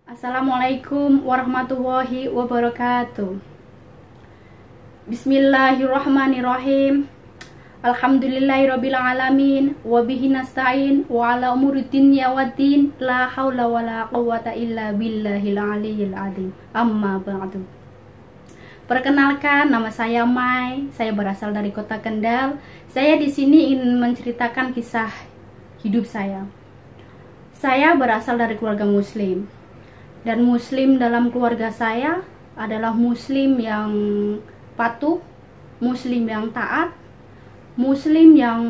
Assalamualaikum warahmatullahi wabarakatuh. Bismillahirrahmanirrahim. Alhamdulillahirabbil alamin wa bihi nasta'in wa ala umuri dunya waddin la haula wala quwwata illa billahil aliyyil azim. Amma ba'du. Perkenalkan, nama saya Mai. Saya berasal dari Kota Kendal. Saya di sini ingin menceritakan kisah hidup saya. Saya berasal dari keluarga muslim. Dan muslim dalam keluarga saya adalah muslim yang patuh, muslim yang taat, muslim yang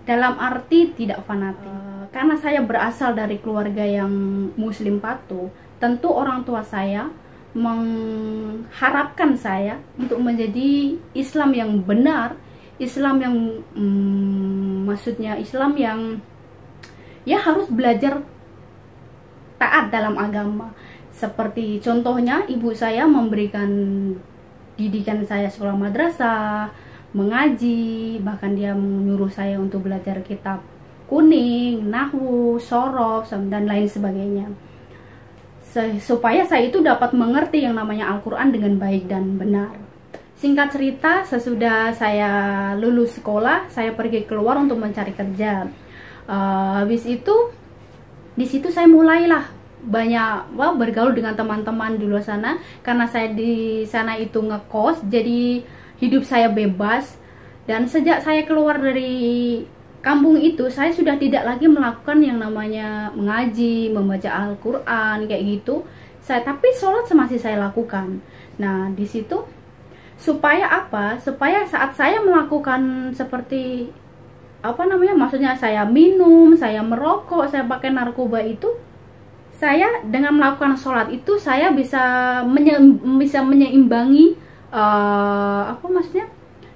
dalam arti tidak fanatik. Karena saya berasal dari keluarga yang muslim patuh, tentu orang tua saya mengharapkan saya untuk menjadi Islam yang benar, Islam yang maksudnya Islam yang ya harus belajar taat dalam agama. Seperti contohnya ibu saya memberikan didikan saya sekolah madrasah, mengaji, bahkan dia menyuruh saya untuk belajar kitab kuning, nahwu, shorof, dan lain sebagainya, supaya saya itu dapat mengerti yang namanya Al-Quran dengan baik dan benar. Singkat cerita, sesudah saya lulus sekolah, saya pergi keluar untuk mencari kerja. Habis itu di situ saya mulailah banyak bergaul dengan teman-teman di luar sana. Karena saya di sana itu ngekos, jadi hidup saya bebas. Dan sejak saya keluar dari kampung itu, saya sudah tidak lagi melakukan yang namanya mengaji, membaca Al-Quran kayak gitu. Tapi sholat masih saya lakukan. Nah, di situ supaya apa? Supaya saat saya melakukan seperti maksudnya saya minum, saya merokok, saya pakai narkoba itu, saya dengan melakukan sholat itu saya bisa menyeimbangi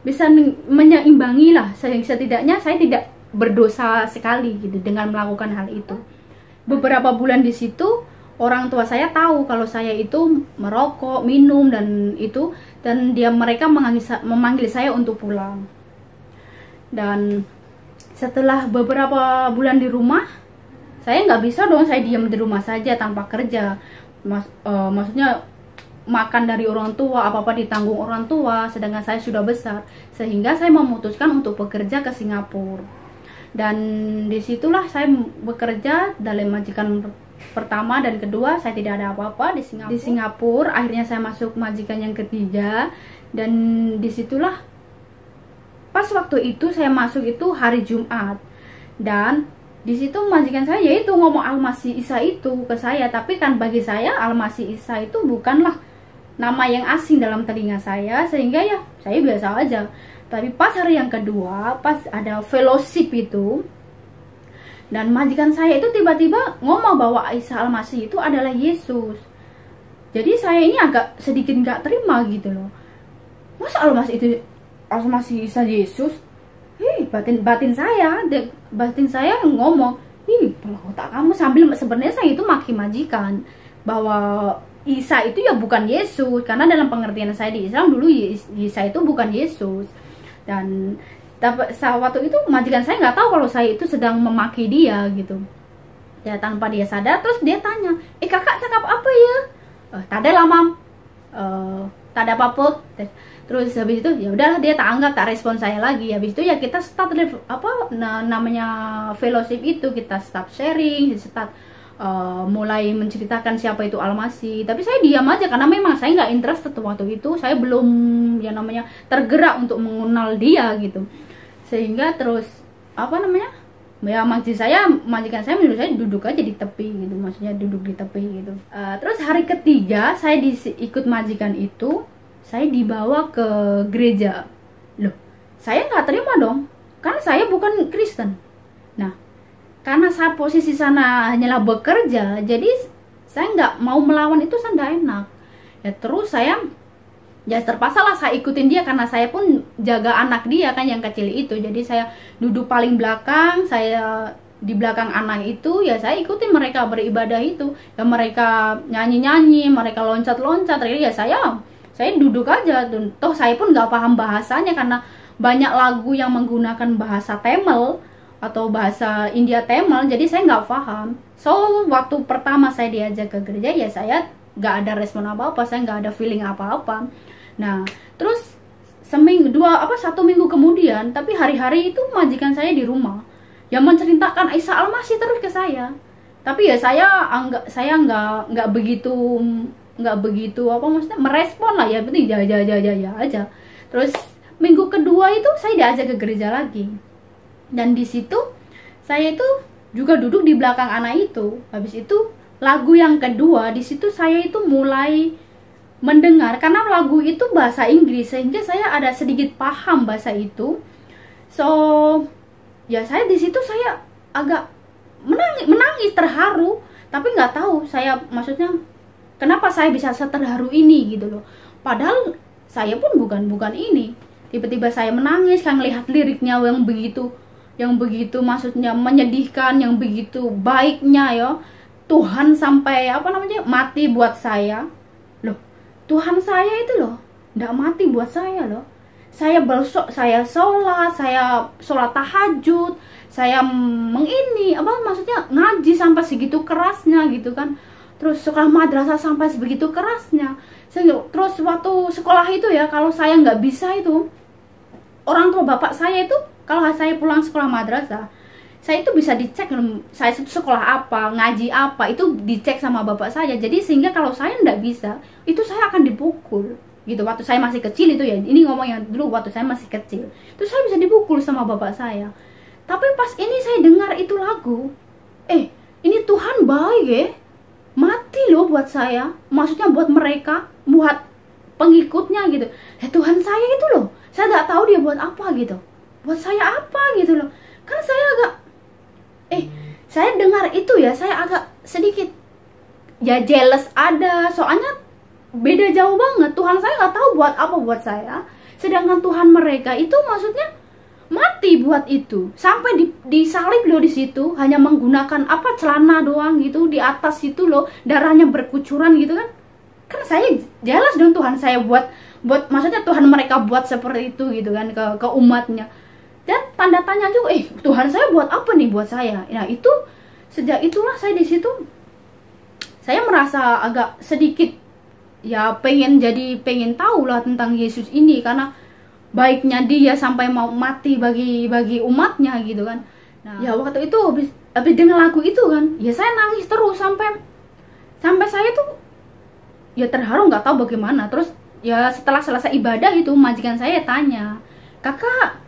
bisa menyeimbangi lah, setidaknya saya tidak berdosa sekali gitu dengan melakukan hal itu. Beberapa bulan di situ orang tua saya tahu kalau saya itu merokok, minum dan mereka memanggil saya untuk pulang. Dan setelah beberapa bulan di rumah, saya nggak bisa dong saya diam di rumah saja tanpa kerja. Maksudnya makan dari orang tua, apa-apa ditanggung orang tua, sedangkan saya sudah besar. Sehingga saya memutuskan untuk bekerja ke Singapura. Dan disitulah saya bekerja dalam majikan pertama dan kedua. Saya tidak ada apa-apa di Singapura. Akhirnya saya masuk majikan yang ketiga. Dan disitulah pas waktu itu saya masuk itu hari Jumat, dan di situ majikan saya yaitu ngomong Al-Masih Isa itu ke saya. Tapi kan bagi saya Al-Masih Isa itu bukanlah nama yang asing dalam telinga saya, sehingga ya saya biasa aja. Tapi pas hari yang kedua, pas ada fellowship itu, dan majikan saya itu tiba-tiba ngomong bahwa Isa Al-Masih itu adalah Yesus. Jadi saya ini agak sedikit nggak terima gitu loh. Masa Al-Masih Isa Yesus? Batin saya ngomong, otak kamu, sambil sebenarnya saya itu maki majikan bahwa Isa itu ya bukan Yesus, karena dalam pengertian saya di Islam dulu Isa itu bukan Yesus. Dan waktu itu majikan saya nggak tahu kalau saya itu sedang memaki dia gitu ya, tanpa dia sadar. Terus dia tanya, kakak cakap apa ya? Tada lah mam, tak ada apa-apa. Terus habis itu ya udahlah, dia tak anggap, tak respon saya lagi. Habis itu ya kita start namanya fellowship itu, kita start sharing, start mulai menceritakan siapa itu Al-Masih. Tapi saya diam aja karena memang saya nggak interest waktu itu. Saya belum tergerak untuk mengenal dia gitu. Sehingga terus ya majikan saya menyuruh saya duduk aja di tepi gitu, maksudnya duduk di tepi gitu. Terus hari ketiga saya ikut majikan itu, saya dibawa ke gereja. Loh, saya nggak terima dong, kan saya bukan Kristen. Nah, karena saya posisi sana hanyalah bekerja, jadi saya nggak mau melawan itu, saya nggak enak. Ya terus saya terpaksa lah saya ikutin dia, karena saya pun jaga anak dia kan yang kecil itu. Jadi saya duduk paling belakang, saya di belakang anak itu, ya saya ikutin mereka beribadah itu. Ya mereka nyanyi-nyanyi, mereka loncat-loncat, ya saya duduk aja. Toh saya pun nggak paham bahasanya karena banyak lagu yang menggunakan bahasa Tamil. atau bahasa India Tamil, jadi saya nggak paham. So waktu pertama saya diajak ke gereja, ya saya nggak ada respon apa-apa, saya nggak ada feeling apa-apa. Nah terus satu minggu kemudian, tapi hari-hari itu majikan saya di rumah yang menceritakan Isa Al-Masih terus ke saya. Tapi ya saya nggak begitu apa maksudnya merespon lah, ya penting ya aja. Terus minggu kedua itu saya diajak ke gereja lagi, dan di situ saya itu juga duduk di belakang anak itu. Habis itu lagu yang kedua, di situ saya itu mulai mendengar, karena lagu itu bahasa Inggris sehingga saya ada sedikit paham bahasa itu. So ya saya di situ saya agak menangis terharu, tapi nggak tahu saya maksudnya kenapa saya bisa seterharu ini gitu loh. Padahal saya pun bukan ini. Tiba-tiba saya menangis kan melihat liriknya yang begitu maksudnya menyedihkan, yang begitu baiknya ya. Tuhan sampai mati buat saya. Loh, Tuhan saya itu loh nggak mati buat saya loh. Saya sholat tahajud, saya maksudnya ngaji sampai segitu kerasnya gitu kan. Terus sekolah madrasah sampai sebegitu kerasnya. Terus waktu sekolah itu ya, kalau saya nggak bisa itu, orang tua bapak saya itu kalau saya pulang sekolah madrasah, saya itu bisa dicek saya itu sekolah apa, ngaji apa, itu dicek sama bapak saya. Jadi sehingga kalau saya nggak bisa, itu saya akan dipukul gitu. Waktu saya masih kecil itu ya, ini ngomongnya dulu waktu saya masih kecil, itu saya bisa dipukul sama bapak saya. Tapi pas ini saya dengar itu lagu, ini Tuhan baik ya, mati loh buat saya, maksudnya buat mereka, buat pengikutnya gitu. Tuhan saya itu loh, saya nggak tahu dia buat apa gitu, buat saya apa gitu loh. Kan saya agak saya dengar itu ya, saya agak sedikit ya jealous ada, soalnya beda jauh banget. Tuhan saya nggak tahu buat apa buat saya, sedangkan Tuhan mereka itu maksudnya mati buat itu, sampai disalib loh di situ, hanya menggunakan celana doang gitu, di atas itu loh darahnya berkucuran gitu kan. Kan saya jelas dong Tuhan saya buat maksudnya Tuhan mereka buat seperti itu gitu kan ke umatnya. Dan tanda tanya juga, Tuhan saya buat apa nih buat saya? Nah itu sejak itulah saya di situ saya merasa agak sedikit ya pengen tahu lah tentang Yesus ini, karena baiknya dia sampai mau mati bagi umatnya gitu kan. Nah, ya waktu itu habis dengar lagu itu kan, ya saya nangis terus sampai saya tuh ya terharu nggak tahu bagaimana. Terus ya setelah selesai ibadah itu majikan saya tanya, kakak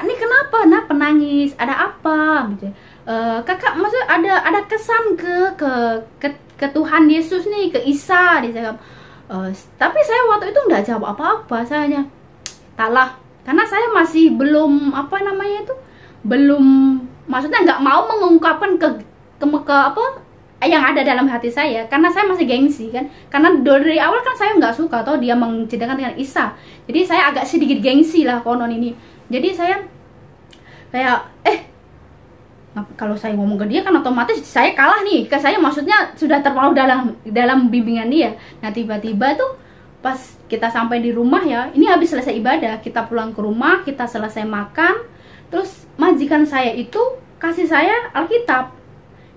ini kenapa penangis, ada apa gitu. Kakak maksud ada kesan ke Tuhan Yesus nih, ke Isa dia. Tapi saya waktu itu nggak jawab apa-apa, saya hanya taklah, karena saya masih belum belum maksudnya nggak mau mengungkapkan ke yang ada dalam hati saya, karena saya masih gengsi kan, karena dari awal kan saya nggak suka atau dia menceritakan dengan Isa, jadi saya agak sedikit gengsi lah konon ini. Jadi saya kayak kalau saya ngomong ke dia kan otomatis saya kalah nih, ke saya maksudnya sudah terlalu dalam bimbingan dia. Nah tiba-tiba tuh pas kita sampai di rumah ya, ini habis selesai ibadah, kita pulang ke rumah, kita selesai makan, terus majikan saya itu kasih saya Alkitab.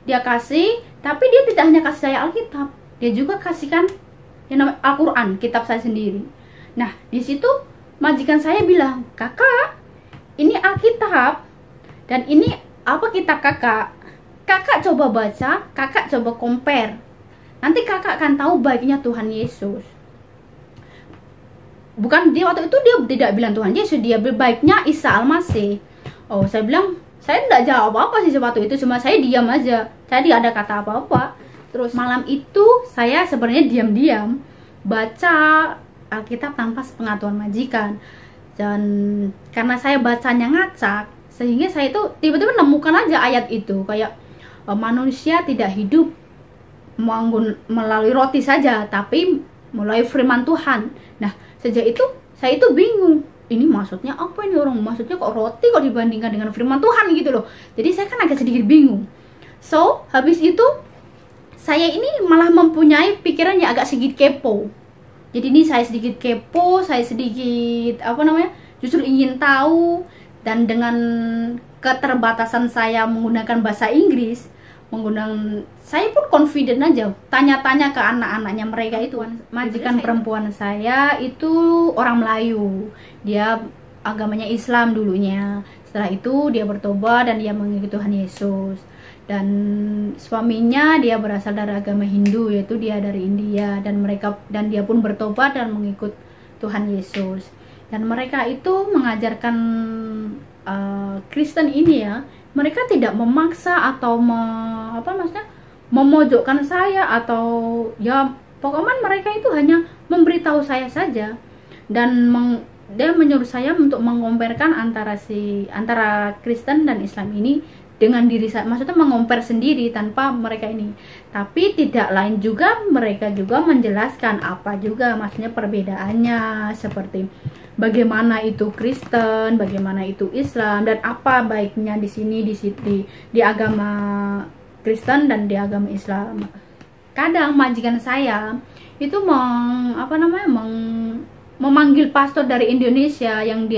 Dia kasih, tapi dia tidak hanya kasih saya Alkitab, dia juga kasihkan yang namanya Al-Quran, kitab saya sendiri. Nah di situ majikan saya bilang, kakak, ini Alkitab dan ini kitab kakak coba baca, kakak coba compare, nanti kakak akan tahu baiknya Tuhan Yesus. Bukan, dia waktu itu dia tidak bilang Tuhan Yesus, dia baiknya Isa Al-Masih. Saya bilang, saya tidak jawab apa sih waktu itu, cuma saya diam aja, saya tidak ada kata apa-apa. Terus malam itu saya sebenarnya diam-diam baca Alkitab tanpa sepengetahuan majikan, dan karena saya bacanya ngacak, sehingga saya itu tiba-tiba menemukan aja ayat itu, kayak manusia tidak hidup melalui roti saja, tapi melalui firman Tuhan. Nah sejak itu saya itu bingung, ini maksudnya apa ini orang, maksudnya kok roti kok dibandingkan dengan firman Tuhan gitu loh. Jadi saya kan agak sedikit bingung. So habis itu saya ini malah mempunyai pikiran yang agak sedikit kepo. Jadi ini saya sedikit kepo, saya sedikit justru ingin tahu. Dan dengan keterbatasan saya menggunakan bahasa Inggris, saya pun confident aja tanya-tanya ke anak-anaknya mereka itu. Majikan perempuan saya itu orang Melayu, dia agamanya Islam dulunya. Setelah itu dia bertobat dan dia mengikuti Tuhan Yesus. Dan suaminya dia berasal dari agama Hindu, yaitu dia dari India, dan dia pun bertobat dan mengikut Tuhan Yesus. Dan mereka itu mengajarkan Kristen ini ya, mereka tidak memaksa atau memojokkan saya, atau ya pokoknya mereka itu hanya memberitahu saya saja, dan dia menyuruh saya untuk mengomparkan antara Kristen dan Islam ini dengan diri saya, maksudnya mengompar sendiri tanpa mereka ini. Tapi tidak lain juga, mereka juga menjelaskan apa juga maksudnya perbedaannya, seperti bagaimana itu Kristen, bagaimana itu Islam, dan apa baiknya di sini di agama Kristen dan di agama Islam. Kadang majikan saya itu memanggil pastor dari Indonesia yang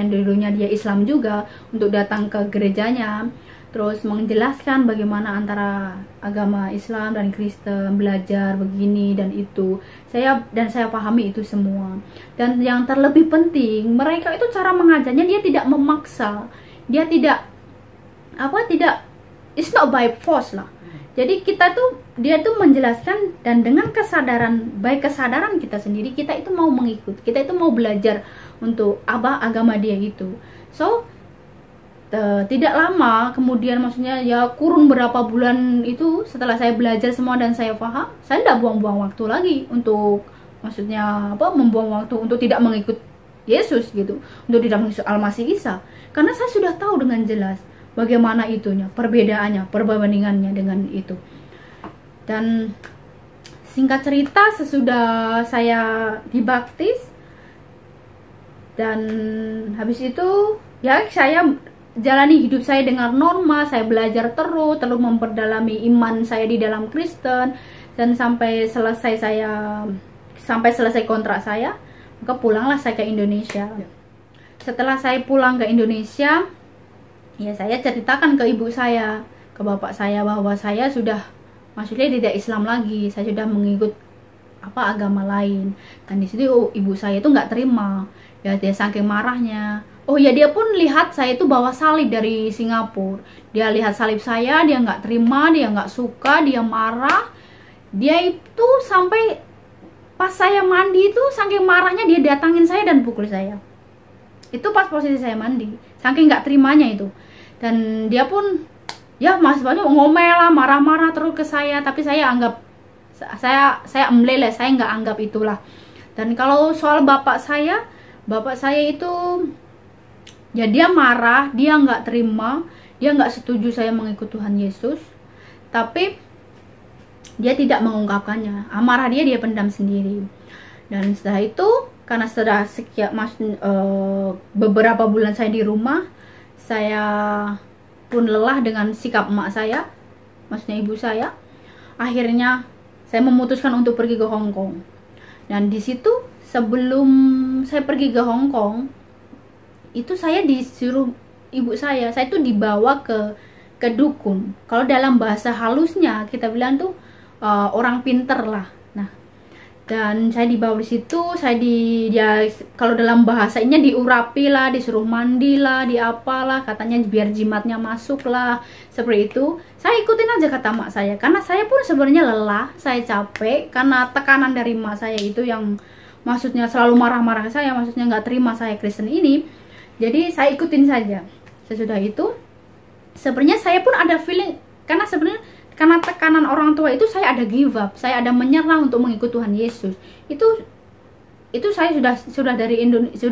dulunya dia Islam juga untuk datang ke gerejanya, terus menjelaskan bagaimana antara agama Islam dan Kristen, belajar begini dan itu. Saya pahami itu semua. Dan yang terlebih penting, mereka itu cara mengajarnya dia tidak memaksa. Dia tidak it's not by force lah. Jadi dia tuh menjelaskan, dan dengan kesadaran kita sendiri, kita itu mau mengikut, kita itu mau belajar untuk agama dia itu. So tidak lama kemudian, maksudnya ya kurun berapa bulan itu, setelah saya belajar semua dan saya paham, saya tidak buang-buang waktu lagi untuk membuang waktu untuk tidak mengikut Yesus gitu, untuk tidak mengikut Al-Masih Isa, karena saya sudah tahu dengan jelas bagaimana itunya, perbedaannya, perbandingannya dengan itu. Dan singkat cerita, sesudah saya dibaptis dan habis itu ya saya jalani hidup saya dengan normal, saya belajar terus memperdalami iman saya di dalam Kristen, dan sampai selesai kontrak saya, maka pulanglah saya ke Indonesia. Setelah saya pulang ke Indonesia, ya saya ceritakan ke ibu saya, ke bapak saya, bahwa saya sudah maksudnya tidak Islam lagi, saya sudah mengikut agama lain. Dan di situ ibu saya itu nggak terima, ya dia saking marahnya. Oh ya, dia pun lihat saya itu bawa salib dari Singapura. Dia lihat salib saya, dia nggak terima, dia nggak suka, dia marah. Dia itu sampai pas saya mandi itu saking marahnya dia datangin saya dan pukul saya. Itu pas posisi saya mandi, saking nggak terimanya itu. Dan dia pun ya masih ngomel lah, marah-marah terus ke saya. Tapi saya anggap saya meleleh, saya nggak anggap itulah. Dan kalau soal bapak saya itu ya dia marah, dia nggak terima, dia nggak setuju saya mengikut Tuhan Yesus, tapi dia tidak mengungkapkannya. Amarah dia pendam sendiri. Dan setelah itu, karena setelah beberapa bulan saya di rumah, saya pun lelah dengan sikap emak saya, maksudnya ibu saya. Akhirnya saya memutuskan untuk pergi ke Hong Kong. Dan di situ, sebelum saya pergi ke Hong Kong, itu saya disuruh ibu saya itu dibawa ke dukun. Kalau dalam bahasa halusnya kita bilang tuh orang pinter lah. Nah, dan saya dibawa di situ, kalau dalam bahasanya diurapi lah, disuruh mandi lah, diapalah, katanya biar jimatnya masuk lah, seperti itu. Saya ikutin aja kata mak saya, karena saya pun sebenarnya lelah, saya capek karena tekanan dari mak saya itu yang maksudnya selalu marah-marah ke saya, maksudnya nggak terima saya Kristen ini. Jadi saya ikutin saja. Sesudah itu sebenarnya saya pun ada feeling, karena tekanan orang tua itu saya ada give up, saya ada menyerah untuk mengikut Tuhan Yesus. Itu saya sudah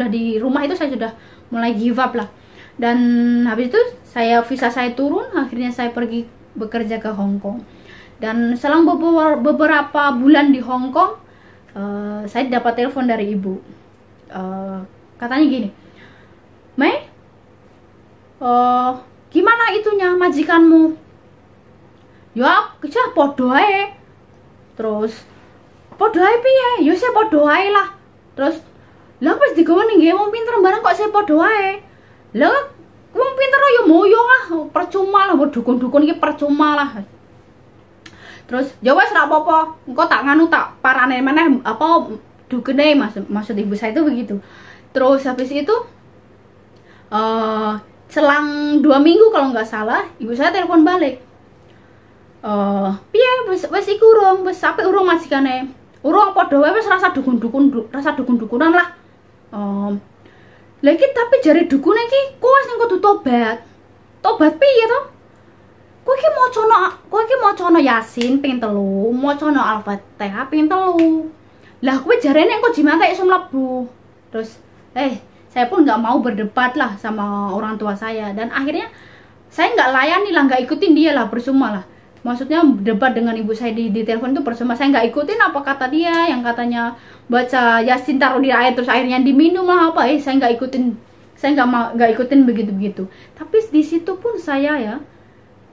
di rumah itu saya sudah mulai give up lah. Dan habis itu visa saya turun, akhirnya saya pergi bekerja ke Hong Kong. Dan selang beberapa bulan di Hong Kong, saya dapat telepon dari ibu. Katanya gini, Mei, gimana itunya majikanmu? Ya, kita podo ae. Terus podo ae piye? Ya saya podo ae lah. Terus lah pas digawe ning nggih wong pinter barang kok saya podo ae. Lah wong pinter ya moyo lah, percuma lah, dukun-dukun iki percuma lah. Terus ya wes ra apa-apa, engko tak nganu tak parane meneh apa dukune, maksud ibu saya itu begitu. Terus habis itu selang 2 minggu kalau nggak salah, ibu saya telepon balik. Piye wis iku urung, wis sampe urung majikane. Urung padha wae wis rasa dukun-dukunan lah. Lagi tapi jari dukune iki kowe sing kudu tobat. Tobat piye to? Kowe iki macana Yasin ping 3, macana Al-Fatihah ping 3. Lah kowe jarene engko jimantek iso mlebu. Terus saya pun nggak mau berdebat lah sama orang tua saya, dan akhirnya saya nggak layani lah, nggak ikutin dia lah, percuma lah. Maksudnya debat dengan ibu saya di telepon itu percuma, saya nggak ikutin apa kata dia yang katanya baca Yasin taruh di air terus airnya diminum lah apa, saya nggak ikutin, saya nggak ikutin begitu. Tapi di situ pun saya ya,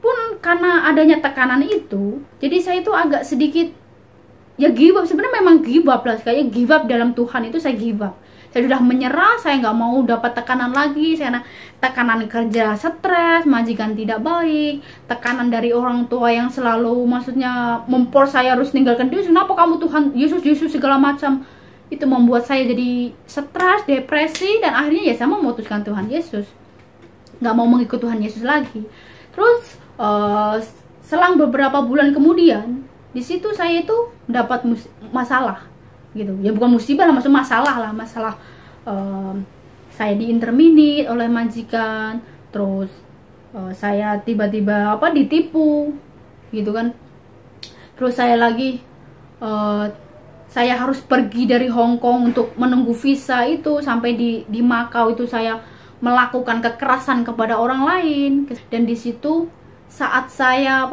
pun karena adanya tekanan itu, jadi saya itu agak sedikit ya give up. Sebenarnya memang give up lah, kayak give up dalam Tuhan itu saya give up. Saya sudah menyerah, saya nggak mau dapat tekanan lagi. Saya tekanan kerja, stres, majikan tidak baik, tekanan dari orang tua yang selalu maksudnya memforce saya harus tinggalkan Yesus. Kenapa kamu Tuhan Yesus segala macam, itu membuat saya jadi stres, depresi, dan akhirnya ya saya memutuskan Tuhan Yesus, nggak mau mengikut Tuhan Yesus lagi. Terus selang beberapa bulan kemudian, di situ saya itu mendapat masalah gitu ya, bukan musibah lah, maksud masalah saya diinterminate oleh majikan. Terus saya tiba-tiba ditipu gitu kan. Terus saya lagi saya harus pergi dari Hong Kong untuk menunggu visa itu, sampai di Macau itu saya melakukan kekerasan kepada orang lain. Dan di situ saat saya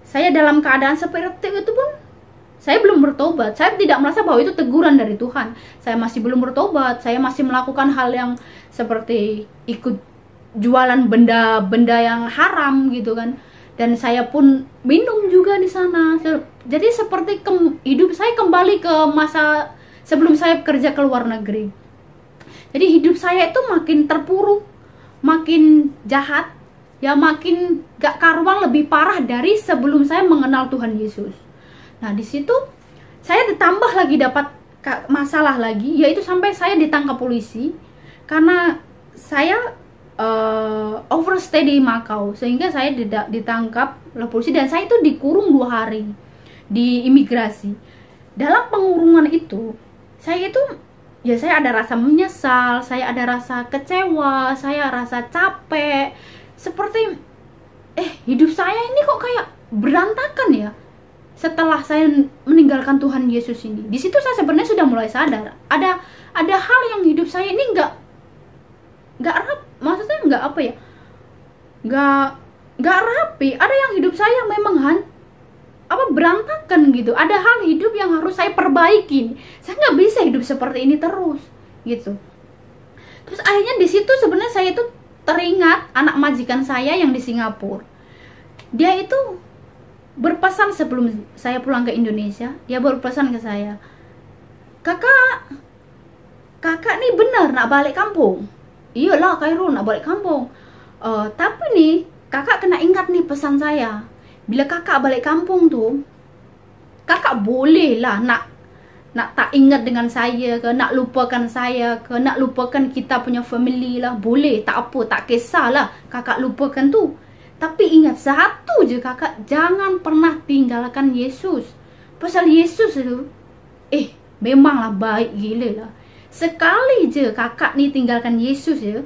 saya dalam keadaan seperti itu pun saya belum bertobat. Saya tidak merasa bahwa itu teguran dari Tuhan. Saya masih belum bertobat. Saya masih melakukan hal yang seperti ikut jualan benda-benda yang haram gitu kan. Dan saya pun minum juga di sana. Jadi seperti hidup saya kembali ke masa sebelum saya kerja ke luar negeri. Jadi hidup saya itu makin terpuruk, makin jahat, ya makin gak karuan, lebih parah dari sebelum saya mengenal Tuhan Yesus. Nah di situ saya ditambah lagi dapat masalah lagi, yaitu sampai saya ditangkap polisi karena saya overstay di Macau, sehingga saya ditangkap oleh polisi dan saya itu dikurung 2 hari di imigrasi. Dalam pengurungan itu saya itu ya saya ada rasa menyesal, saya ada rasa kecewa, saya rasa capek, seperti hidup saya ini kok kayak berantakan ya. Setelah saya meninggalkan Tuhan Yesus ini, di situ saya sebenarnya sudah mulai sadar ada hal yang hidup saya ini nggak maksudnya nggak rapi. Ada yang hidup saya memang berantakan gitu. Ada hal hidup yang harus saya perbaiki. Saya nggak bisa hidup seperti ini terus gitu. Terus akhirnya di situ sebenarnya saya itu teringat anak majikan saya yang di Singapura. Dia itu berpesan sebelum saya pulang ke Indonesia, dia berpesan ke saya, kakak nih bener nak balik kampung. Iyalah Khairul nak balik kampung, tapi nih kakak kena ingat nih pesan saya, bila kakak balik kampung tuh kakak boleh lah nak tak ingat dengan saya ke, nak lupakan saya ke, nak lupakan kita punya family lah, boleh, tak apa, tak kisahlah kakak lupakan tuh. Tapi ingat satu je kakak, jangan pernah tinggalkan Yesus. Pasal Yesus itu memanglah baik gila lah. Sekali je kakak nih tinggalkan Yesus ya,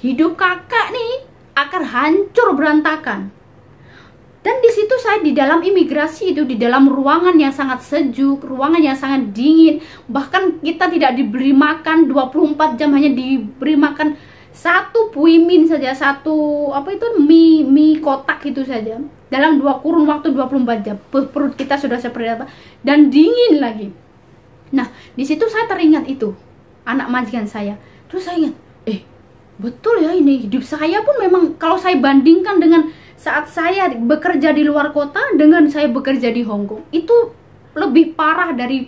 hidup kakak nih akan hancur berantakan. Dan di situ saya di dalam imigrasi itu, di dalam ruangan yang sangat sejuk, ruangan yang sangat dingin, bahkan kita tidak diberi makan 24 jam, hanya diberi makan satu puimin saja, satu mie kotak itu saja dalam kurun waktu 24 jam. Perut kita sudah seperti apa, dan dingin lagi. Nah di situ saya teringat itu anak majikan saya. Terus saya ingat, betul ya, ini hidup saya pun memang kalau saya bandingkan dengan saat saya bekerja di luar kota dengan saya bekerja di Hong Kong, itu lebih parah dari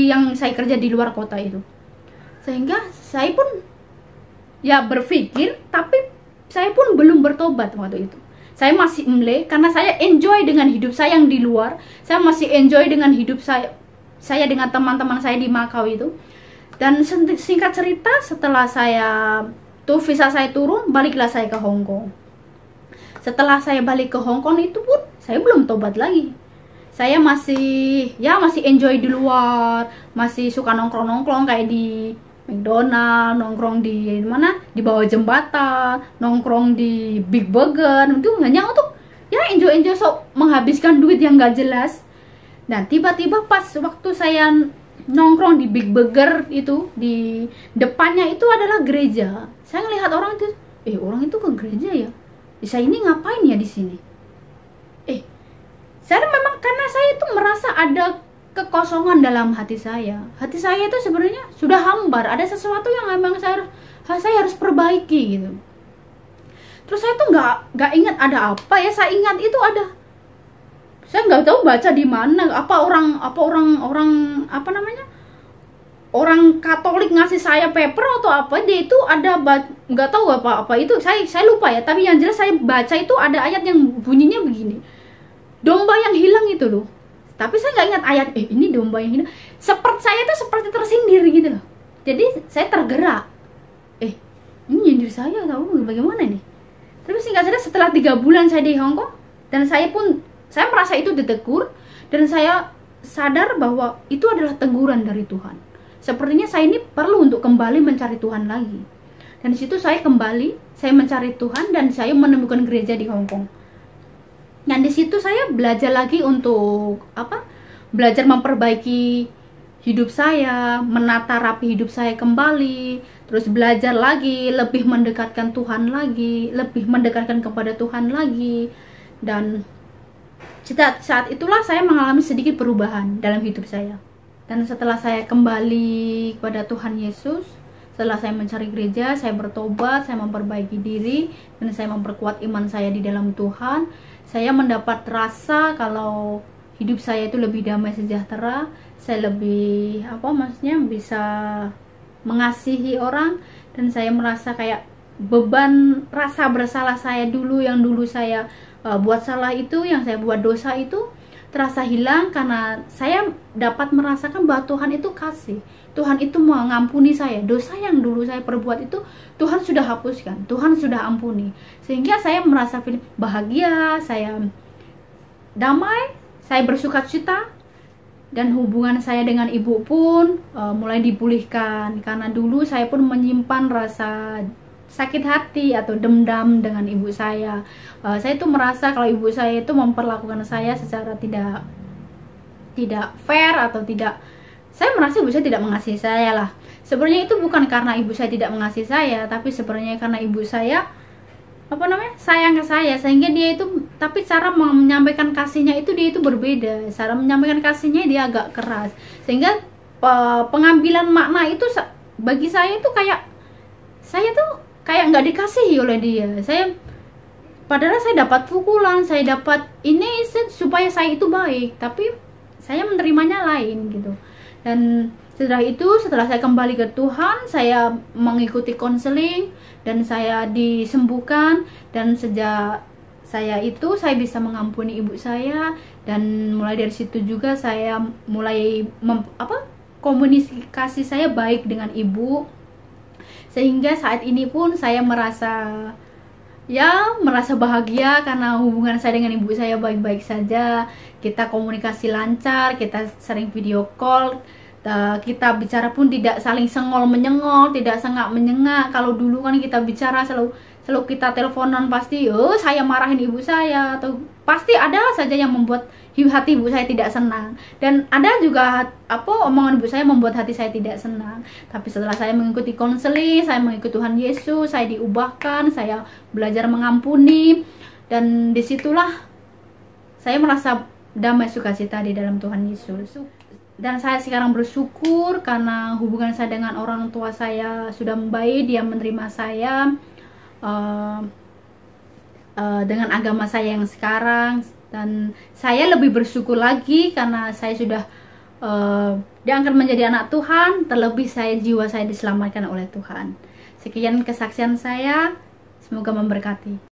yang saya kerja di luar kota itu. Sehingga saya pun ya berpikir, tapi saya pun belum bertobat waktu itu. Saya masih emle karena saya enjoy dengan hidup saya yang di luar. Saya masih enjoy dengan hidup saya dengan teman-teman saya di Makau itu. Dan singkat cerita, setelah visa saya turun, baliklah saya ke Hong Kong. Setelah saya balik ke Hong Kong itu pun saya belum tobat lagi. Saya masih enjoy di luar, masih suka nongkrong-nongkrong kayak di McDonald, nongkrong di mana, di bawah jembatan, nongkrong di Big Burger, itu hanya untuk ya enjoy menghabiskan duit yang gak jelas. Dan tiba-tiba pas waktu saya nongkrong di Big Burger itu, di depannya itu adalah gereja. Saya ngelihat orang itu, orang itu ke gereja ya. Saya ini ngapain ya di sini? Saya memang karena saya itu merasa ada kekosongan dalam hati saya. Hati saya itu sebenarnya sudah hambar. Ada sesuatu yang memang saya harus perbaiki gitu. Terus saya tuh nggak ingat ada apa ya. Saya ingat itu ada. Saya nggak tahu baca di mana. Orang Katolik ngasih saya paper atau apa. Dia itu ada nggak tahu apa itu. Saya lupa ya. Tapi yang jelas saya baca itu ada ayat yang bunyinya begini. Domba yang hilang itu loh. Tapi saya nggak ingat ayat, ini domba yang hilang. Saya itu seperti tersindir gitu loh. Jadi saya tergerak. Ini nyindir saya tahu bagaimana nih. Tapi singkat cerita setelah 3 bulan saya di Hong Kong, dan saya merasa itu ditegur, dan saya sadar bahwa itu adalah teguran dari Tuhan. Sepertinya saya ini perlu untuk kembali mencari Tuhan lagi. Dan di situ saya mencari Tuhan, dan saya menemukan gereja di Hong Kong. Dan di situ saya belajar lagi untuk belajar memperbaiki hidup saya, menata rapi hidup saya kembali, terus belajar lagi, lebih mendekatkan Tuhan lagi, lebih mendekatkan kepada Tuhan lagi. Dan saat itulah saya mengalami sedikit perubahan dalam hidup saya. Dan setelah saya kembali kepada Tuhan Yesus, setelah saya mencari gereja, saya bertobat, saya memperbaiki diri, dan saya memperkuat iman saya di dalam Tuhan. Saya mendapat rasa kalau hidup saya itu lebih damai sejahtera. Saya lebih bisa mengasihi orang, dan saya merasa kayak beban rasa bersalah saya yang dulu saya buat salah itu, yang saya buat dosa itu terasa hilang, karena saya dapat merasakan bahwa Tuhan itu kasih. Tuhan itu mengampuni saya. Dosa yang dulu saya perbuat itu Tuhan sudah hapuskan, Tuhan sudah ampuni. Sehingga saya merasa bahagia, saya damai, saya bersukacita. Dan hubungan saya dengan ibu pun mulai dipulihkan. Karena dulu saya pun menyimpan rasa sakit hati atau dendam dengan ibu saya. Saya tuh merasa kalau ibu saya itu memperlakukan saya secara tidak fair, atau tidak, saya merasa ibu saya tidak mengasihi saya lah. Sebenarnya itu bukan karena ibu saya tidak mengasihi saya, tapi sebenarnya karena ibu saya sayang ke saya, sehingga dia itu, tapi cara menyampaikan kasihnya itu dia itu berbeda. Cara menyampaikan kasihnya dia agak keras, sehingga pengambilan makna itu bagi saya itu kayak saya tuh kayak nggak dikasihi oleh dia. Padahal saya dapat pukulan, saya dapat ini supaya saya itu baik, tapi saya menerimanya lain gitu. Dan setelah saya kembali ke Tuhan, saya mengikuti konseling, dan saya disembuhkan. Dan sejak saya bisa mengampuni ibu saya, dan mulai dari situ juga saya mulai komunikasi saya baik dengan ibu, sehingga saat ini pun saya merasa bahagia karena hubungan saya dengan ibu saya baik-baik saja. Kita komunikasi lancar, kita sering video call, kita bicara pun tidak saling sengol-menyengol, tidak sengak-menyengak. Kalau dulu kan kita bicara selalu kita teleponan, pasti saya marahin ibu saya, atau pasti ada saja yang membuat hati ibu saya tidak senang. Dan ada juga omongan ibu saya membuat hati saya tidak senang. Tapi setelah saya mengikuti konseling, saya mengikuti Tuhan Yesus, saya diubahkan, saya belajar mengampuni, dan disitulah saya merasa damai sukacita di dalam Tuhan Yesus. Dan saya sekarang bersyukur karena hubungan saya dengan orang tua saya sudah membaik. Dia menerima saya dengan agama saya yang sekarang. Dan saya lebih bersyukur lagi karena saya sudah diangkat menjadi anak Tuhan. Terlebih jiwa saya diselamatkan oleh Tuhan. Sekian kesaksian saya, semoga memberkati.